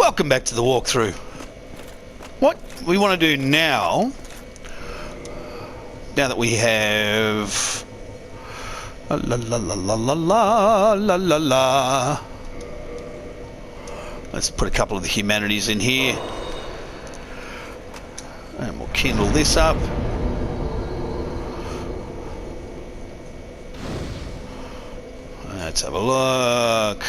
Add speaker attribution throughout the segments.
Speaker 1: Welcome back to the walkthrough. What we want to do now that we have la la la la la la la la la, let's put a couple of the humanities in here and we'll kindle this up. Let's have a look.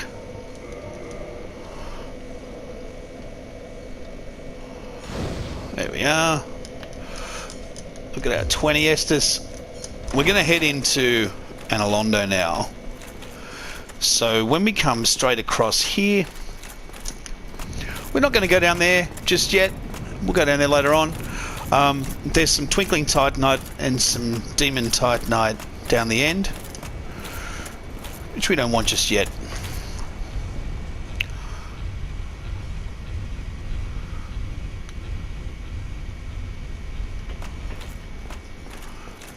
Speaker 1: There we are. Look at our 20 Estes. We're going to head into Analondo now. So when we come straight across here, we're not going to go down there just yet. We'll go down there later on. There's some Twinkling Titanite and some Demon Titanite down the end, which we don't want just yet.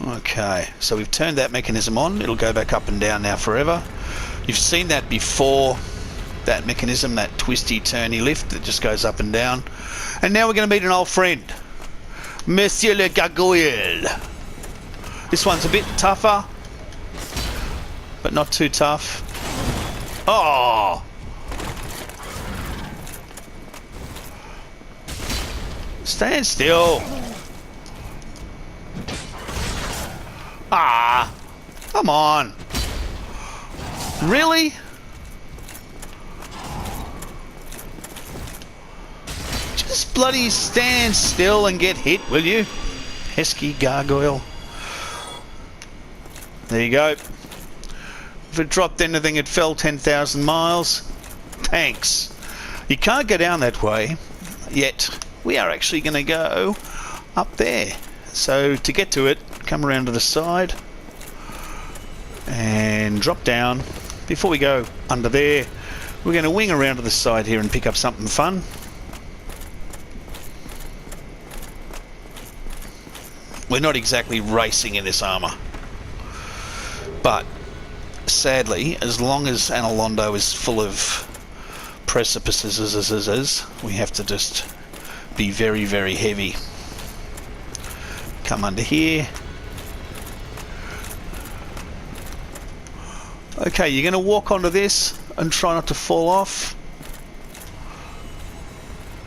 Speaker 1: Okay, so we've turned that mechanism on. It'll go back up and down now forever. You've seen that before, that mechanism, that twisty turny lift that just goes up and down. And now we're going to meet an old friend, Monsieur le Gargoyle. This one's a bit tougher, but not too tough. Oh! Stand still. Ah, come on. Really? Just bloody stand still and get hit, will you? Pesky gargoyle. There you go. If it dropped anything, it fell 10,000 miles. Thanks. You can't go down that way yet. We are actually going to go up there. So to get to it, come around to the side and drop down. Before we go under there, we're going to wing around to the side here and pick up something fun. We're not exactly racing in this armour, but sadly, as long as Analondo is full of precipices, we have to just be very, very heavy. Come under here. Okay, you're going to walk onto this and try not to fall off.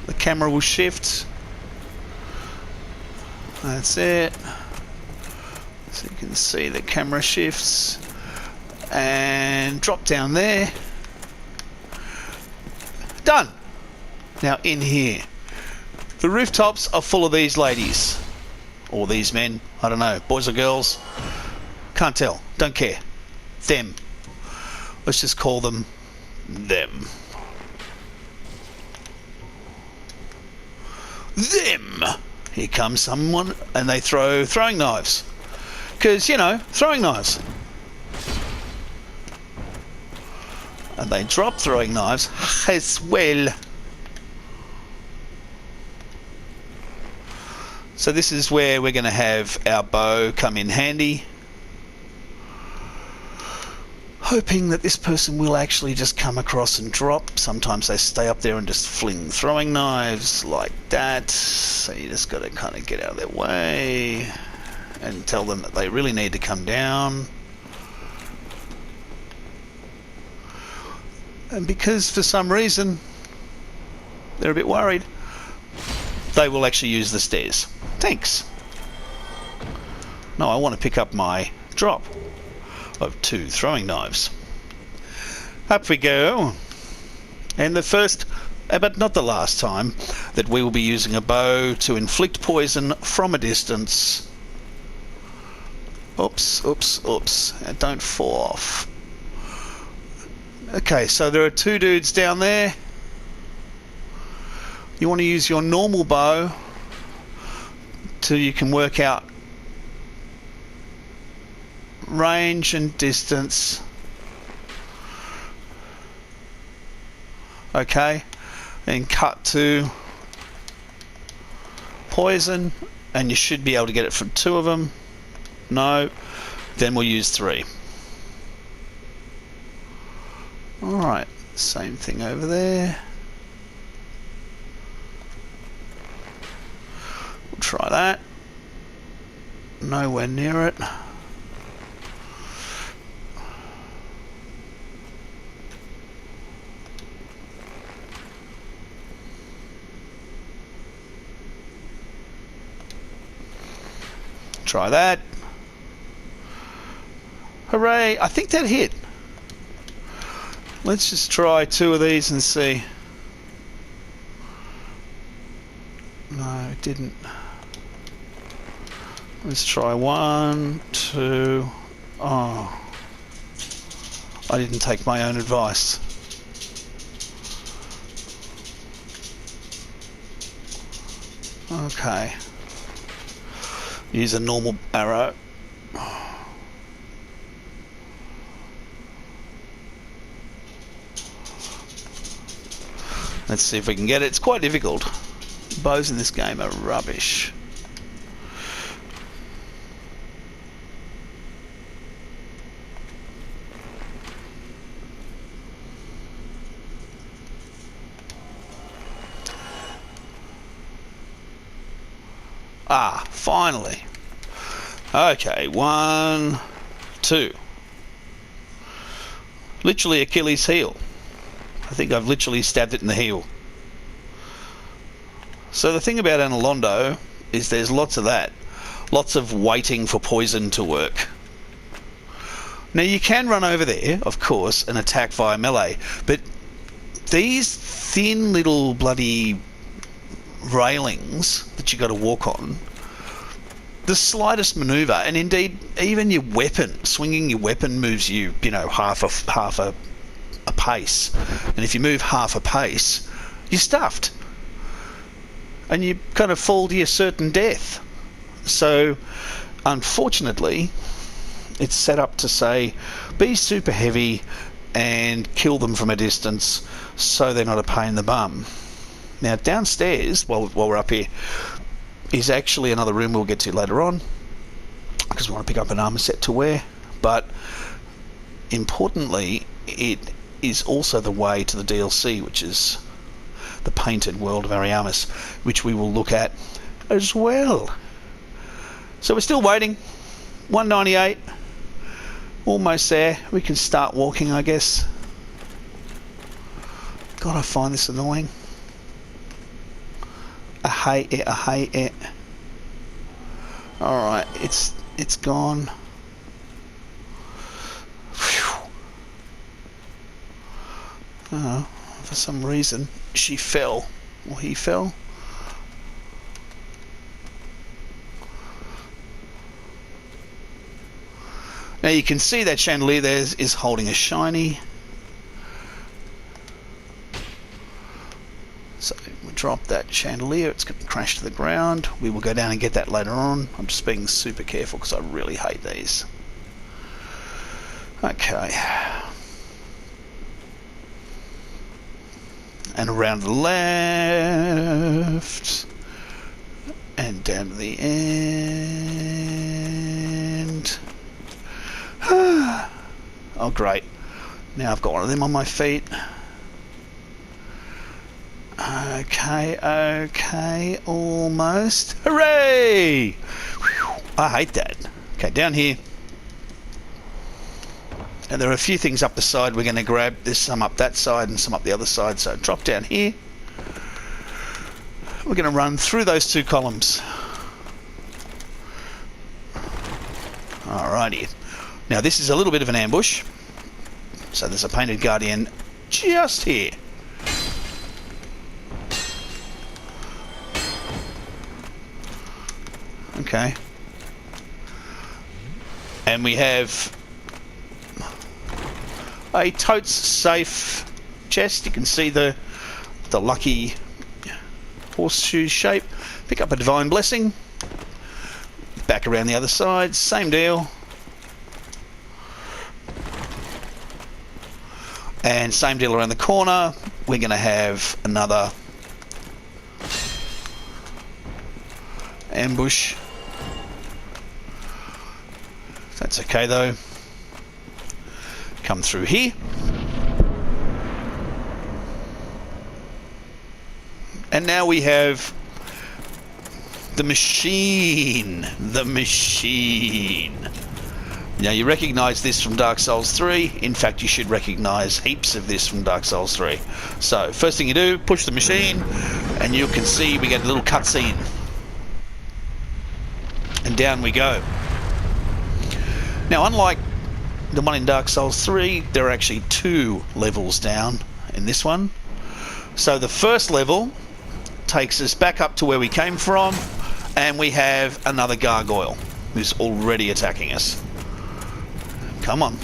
Speaker 1: The camera will shift. That's it. So you can see the camera shifts. And drop down there. Done. Now in here. The rooftops are full of these ladies. Or these men. I don't know. Boys or girls. Can't tell. Don't care. Them. Let's just call them them. Them! Here comes someone and they throw throwing knives. Because, you know, throwing knives. And they drop throwing knives as well. So this is where we're going to have our bow come in handy. Hoping that this person will actually just come across and drop. Sometimes they stay up there and just fling throwing knives like that. So you just got to kind of get out of their way and tell them that they really need to come down. And because for some reason they're a bit worried, they will actually use the stairs. Thanks. No, I want to pick up my drop of 2 throwing knives. Up we go. And the first, but not the last time, that we will be using a bow to inflict poison from a distance. Oops, oops, oops. Don't fall off. Okay, so there are 2 dudes down there. You want to use your normal bow till you can work out range and distance. Okay, and cut to poison, and you should be able to get it from 2 of them. No, then we'll use 3. Alright, same thing over there. try that. Nowhere near it. Try that. Hooray! I think that hit. Let's just try 2 of these and see. No, it didn't. Let's try 1, 2. Oh, I didn't take my own advice. Okay. Use a normal arrow. Let's see if we can get it. It's quite difficult. Bows in this game are rubbish. Ah, finally. Okay, 1, 2. Literally Achilles' heel. I think I've literally stabbed it in the heel. So the thing about Analondo is there's lots of that. Lots of waiting for poison to work. Now you can run over there, of course, and attack via melee, but these thin little bloody railings that you got to walk on, the slightest manoeuvre, and indeed even your weapon, swinging your weapon moves you, half a pace, and if you move half a pace, you're stuffed, and you kind of fall to your certain death. So, unfortunately, it's set up to say, be super heavy and kill them from a distance, so they're not a pain in the bum. Now, downstairs, while we're up here, is actually another room we'll get to later on, because we want to pick up an armor set to wear. But importantly, it is also the way to the DLC, which is the painted world of Ariamis, which we will look at as well. So we're still waiting. 198, almost there. We can start walking, I guess. God, I find this annoying. I hate it. I hate it. All right, it's gone. Whew. Oh, for some reason she fell, or he fell. Now you can see that chandelier there is holding a shiny. So we drop that chandelier, it's going to crash to the ground. We will go down and get that later on. I'm just being super careful because I really hate these. Okay. And around the left. And down to the end. Oh, great. Now I've got one of them on my feet. Okay, almost. Hooray! Whew, I hate that. Okay, down here. And there are a few things up the side we're going to grab. There's some up that side and some up the other side. So drop down here. We're going to run through those 2 columns. Alrighty. Now this is a little bit of an ambush. So there's a painted guardian just here. Okay. And we have a totes safe chest. You can see the lucky horseshoe shape. Pick up a divine blessing. Back around the other side, same deal. And same deal around the corner. We're going to have another ambush. That's okay though. Come through here. And now we have The machine. The machine. Now, you recognise this from Dark Souls 3. In fact, you should recognise heaps of this from Dark Souls 3. So, first thing you do, push the machine, and you can see we get a little cutscene. And down we go. Now, unlike the one in Dark Souls 3, there are actually 2 levels down in this one. So the first level takes us back up to where we came from, and we have another gargoyle who's already attacking us. Come on.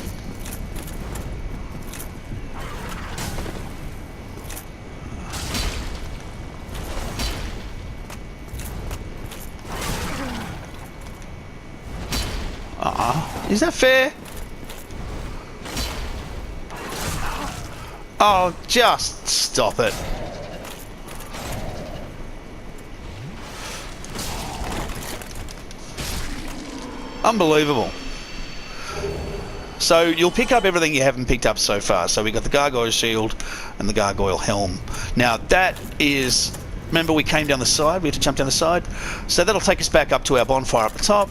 Speaker 1: Is that fair? Oh, just stop it. Unbelievable. So you'll pick up everything you haven't picked up so far. So we got the gargoyle shield and the gargoyle helm. Now that is, remember we came down the side, we had to jump down the side. So that'll take us back up to our bonfire up the top.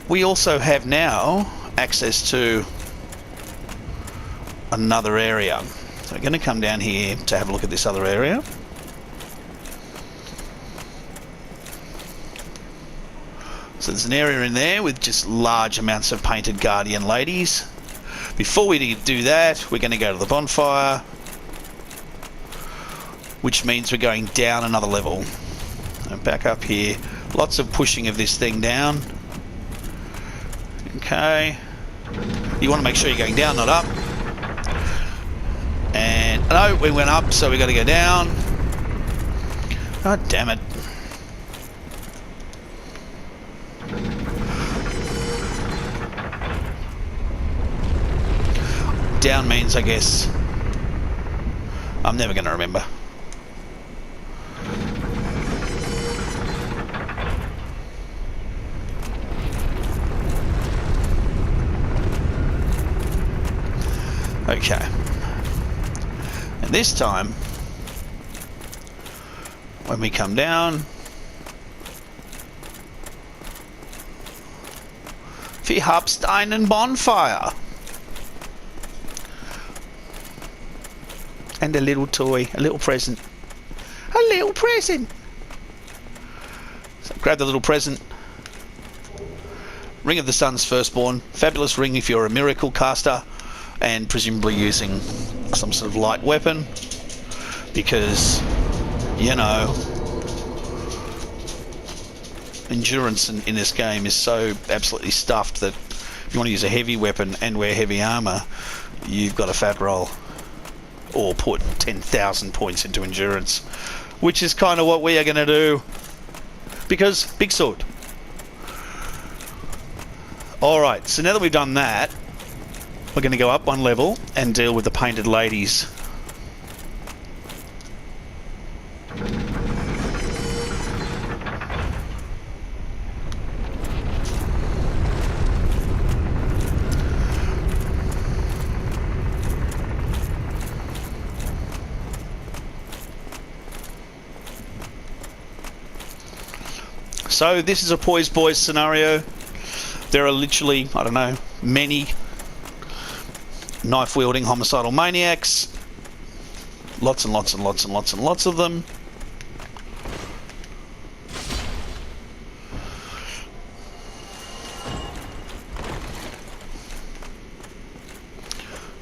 Speaker 1: We also have now access to another area. So we're going to come down here to have a look at this other area. So there's an area in there with just large amounts of painted guardian ladies. Before we do that, we're going to go to the bonfire, which means we're going down another level. And back up here, lots of pushing of this thing down. Okay, you want to make sure you're going down, not up. And no, we went up, so we got to go down. God damn it. Down means, I guess, I'm never going to remember. Okay. And this time, when we come down, wir habst einen Bonfire. And a little toy, a little present. A little present! So grab the little present. Ring of the Sun's Firstborn. Fabulous ring if you're a miracle caster and presumably using some sort of light weapon. Because, you know, endurance in this game is so absolutely stuffed that if you want to use a heavy weapon and wear heavy armour, you've got a fat roll. Or put 10,000 points into endurance, which is kind of what we are going to do, because big sword. Alright, so now that we've done that, we're going to go up one level and deal with the painted ladies. So this is a Poised Boys scenario. There are literally, I don't know, many knife-wielding homicidal maniacs. Lots and lots and lots and lots and lots of them.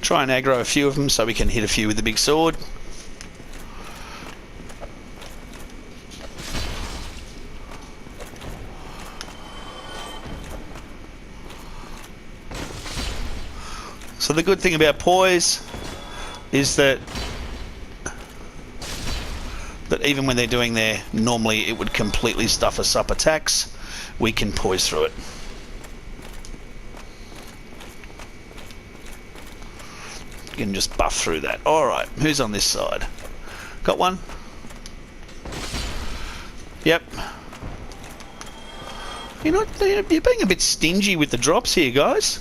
Speaker 1: Try and aggro a few of them so we can hit a few with the big sword. So the good thing about poise is that even when they're doing their, normally it would completely stuff us up attacks, we can poise through it. You can just buff through that. Alright, who's on this side? Got one? Yep. You're being a bit stingy with the drops here, guys.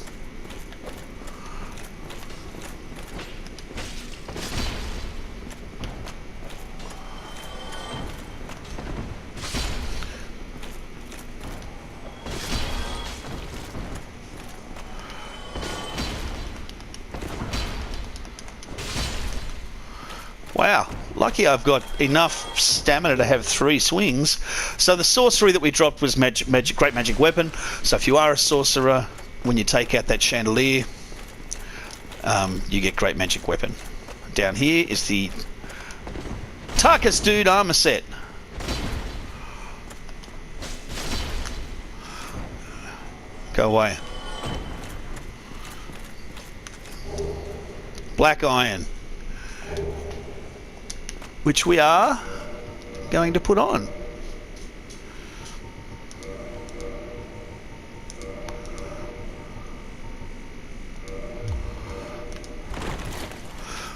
Speaker 1: Wow, lucky I've got enough stamina to have 3 swings. So the sorcery that we dropped was great magic weapon. So if you are a sorcerer, when you take out that chandelier, you get great magic weapon. Down here is the Tarkus Dude armor set. Go away. Black iron, which we are going to put on.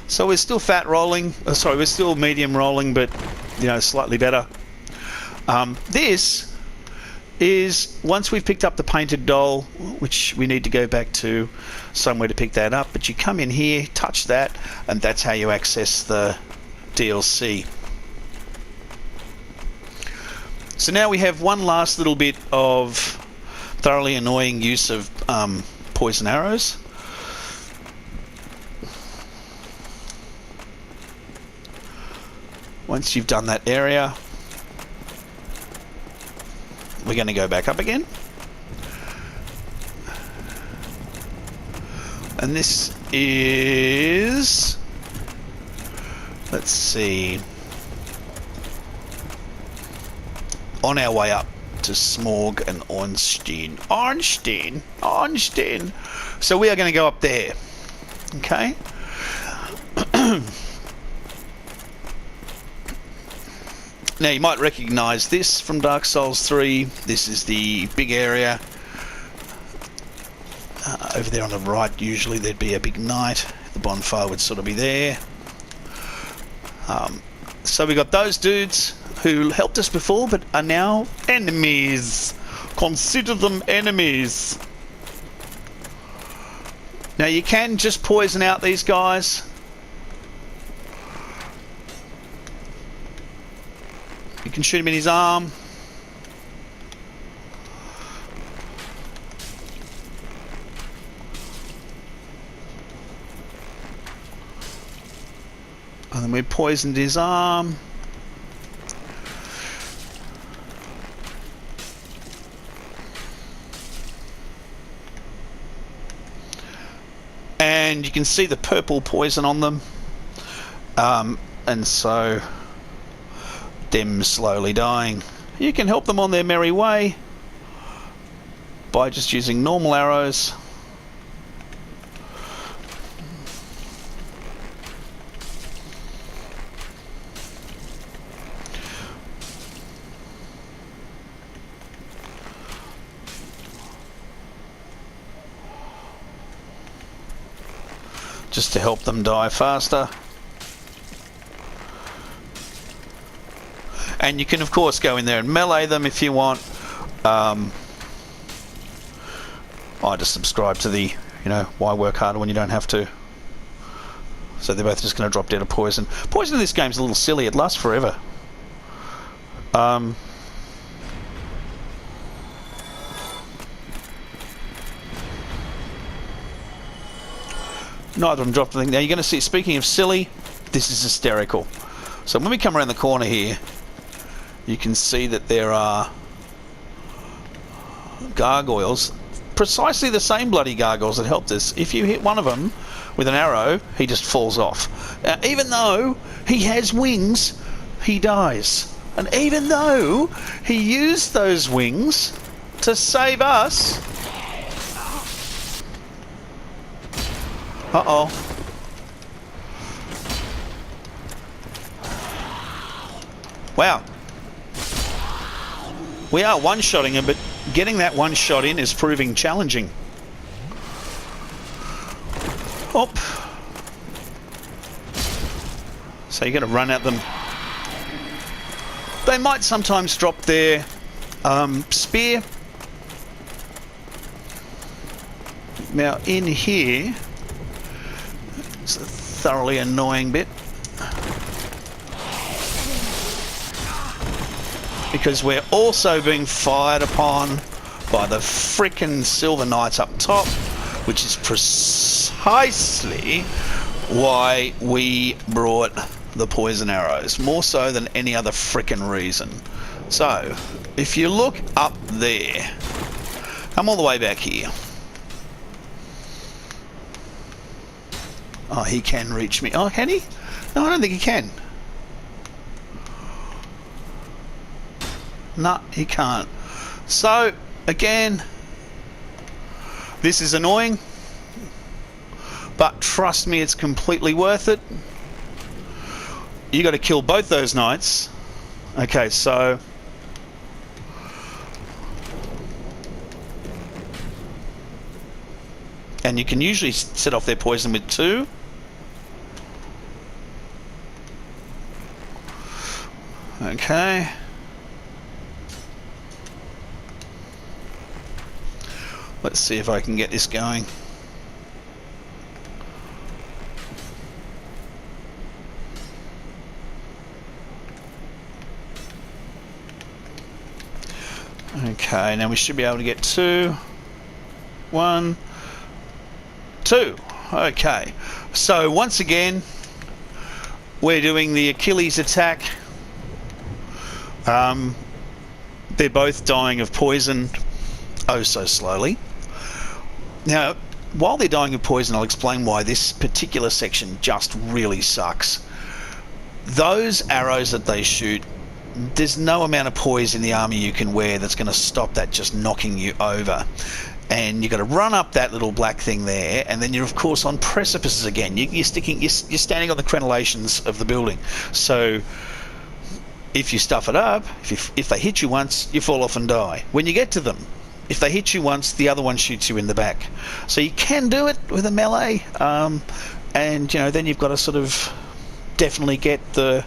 Speaker 1: So we're still fat rolling. Sorry, we're still medium rolling, but you know, slightly better. This is once we've picked up the painted doll, which we need to go back to somewhere to pick that up. But you come in here, touch that, and that's how you access the DLC. So now we have one last little bit of thoroughly annoying use of poison arrows. Once you've done that area, we're going to go back up again. And this is, let's see, on our way up to Smorg and Ornstein. Ornstein. So we are going to go up there. Okay. Now you might recognise this from Dark Souls 3. This is the big area. Over there on the right, usually there'd be a big knight. The bonfire would sort of be there. So we got those dudes who helped us before but are now enemies. Consider them enemies. Now you can just poison out these guys. You can shoot him in his arm. And then we poisoned his arm. And you can see the purple poison on them. And so them slowly dying. You can help them on their merry way by just using normal arrows. Just to help them die faster. And you can of course go in there and melee them if you want. I just subscribe to the, why work harder when you don't have to. So they're both just going to drop dead of poison. Poison in this game's a little silly, it lasts forever. Neither of them dropped anything. Now you're going to see, speaking of silly, this is hysterical. So when we come around the corner here, you can see that there are gargoyles, precisely the same bloody gargoyles that helped us. If you hit one of them with an arrow, he just falls off. Even though he has wings, he dies. And even though he used those wings to save us... Uh-oh. Wow. We are one-shotting him, but getting that one shot in is proving challenging. Hop. So you got to run at them. They might sometimes drop their spear. Now in here, it's a thoroughly annoying bit. Because we're also being fired upon by the frickin' Silver Knights up top, which is precisely why we brought the poison arrows, more so than any other frickin' reason. So, if you look up there, come all the way back here. Oh, he can reach me. Oh, can he? No, I don't think he can. No, he can't. So, again, this is annoying, but trust me, it's completely worth it. You got to kill both those knights. Okay, so and you can usually set off their poison with 2. Okay. Let's see if I can get this going. Okay, now we should be able to get 2. 1, 2. Okay, so once again, we're doing the Achilles attack. They're both dying of poison, oh so slowly. Now, while they're dying of poison, I'll explain why this particular section just really sucks. Those arrows that they shoot, there's no amount of poise in the armor you can wear that's going to stop that just knocking you over. And you've got to run up that little black thing there, and then you're of course on precipices again. You're standing on the crenellations of the building. So if you stuff it up, if they hit you once, you fall off and die. When you get to them, if they hit you once, the other one shoots you in the back. So you can do it with a melee, and you know, then you've got to sort of definitely get the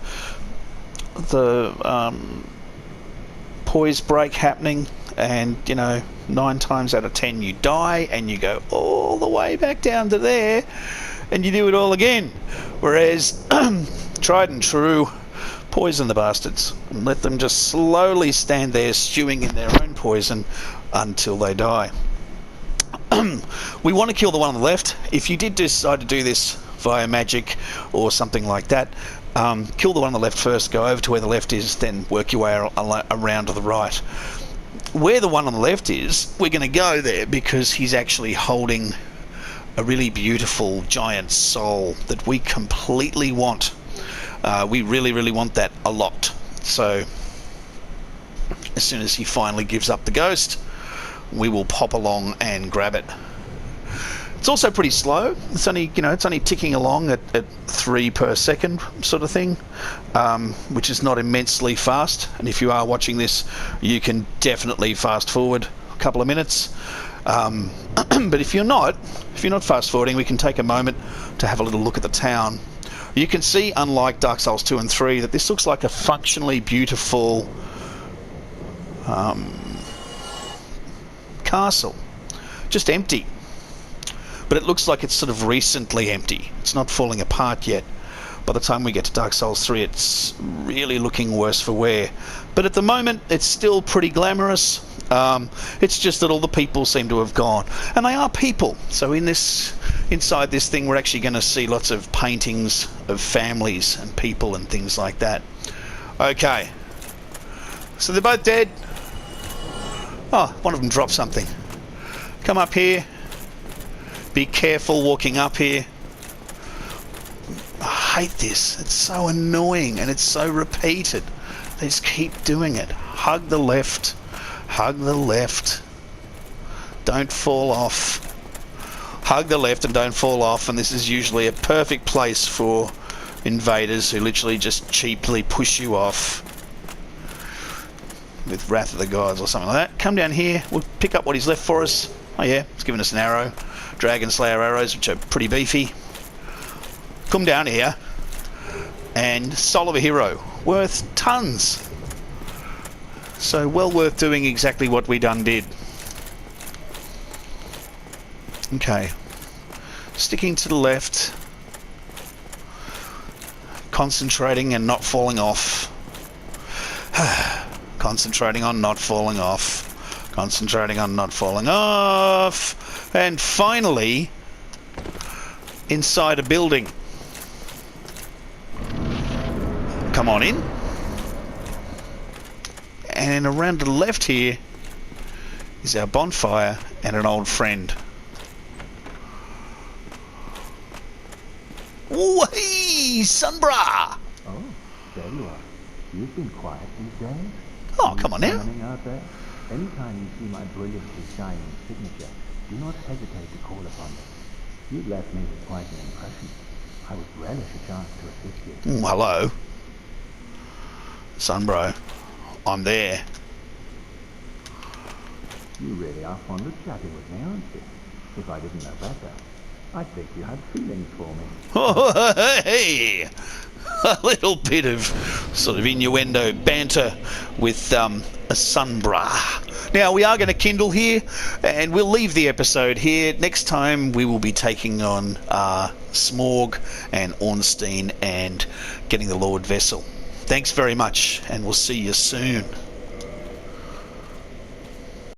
Speaker 1: poise break happening, and you know, 9 times out of 10 you die, and you go all the way back down to there, and you do it all again. Whereas tried and true, poison the bastards and let them just slowly stand there stewing in their own poison until they die. We want to kill the one on the left. If you did decide to do this via magic or something like that, kill the one on the left first, go over to where the left is, then work your way around to the right. Where the one on the left is, we're going to go there because he's actually holding a really beautiful giant soul that we completely want. We really want that a lot. So as soon as he finally gives up the ghost, we will pop along and grab it. It's also pretty slow. It's only, you know, it's only ticking along at 3 per second sort of thing, which is not immensely fast. And if you are watching this, you can definitely fast forward a couple of minutes. But if you're not fast forwarding, we can take a moment to have a little look at the town. You can see, unlike Dark Souls 2 and 3, that this looks like a functionally beautiful castle, just empty. But it looks like it's sort of recently empty. It's not falling apart yet. By the time we get to Dark Souls 3, it's really looking worse for wear. But at the moment, it's still pretty glamorous. It's just that all the people seem to have gone. And they are people. So inside this thing, we're actually going to see lots of paintings of families and people and things like that. Okay. So they're both dead. Oh, one of them dropped something. Come up here. Be careful walking up here. I hate this. It's so annoying and it's so repeated. They just keep doing it. Hug the left. Hug the left. Don't fall off. Hug the left and don't fall off. And this is usually a perfect place for invaders who literally just cheaply push you off with Wrath of the Gods or something like that. Come down here. We'll pick up what he's left for us. Oh yeah, he's given us an arrow. Dragon Slayer arrows, which are pretty beefy. Come down here and soul of a hero, worth tons. So well worth doing exactly what we done did. Okay, sticking to the left, concentrating and not falling off. Concentrating on not falling off. Concentrating on not falling off. And finally, inside a building. come on in. And around to the left here is our bonfire and an old friend. Whee! Sunbra!
Speaker 2: Oh, there you are. You've been quiet these days.
Speaker 1: Oh, come on now.
Speaker 2: Out there? Anytime you see my brilliantly shining signature, do not hesitate to call upon me. You've left me with quite an impression. I would relish a chance to assist you.
Speaker 1: Hello. Sunbro. I'm there.
Speaker 2: You really are fond of chatting with me, aren't you? If I didn't know better, I'd think you had feelings for me.
Speaker 1: Oh, hey! A little bit of sort of innuendo banter with a Sunbra. Now, we are going to kindle here, and we'll leave the episode here. Next time, we will be taking on Smorg and Ornstein and getting the Lord Vessel. Thanks very much, and we'll see you soon.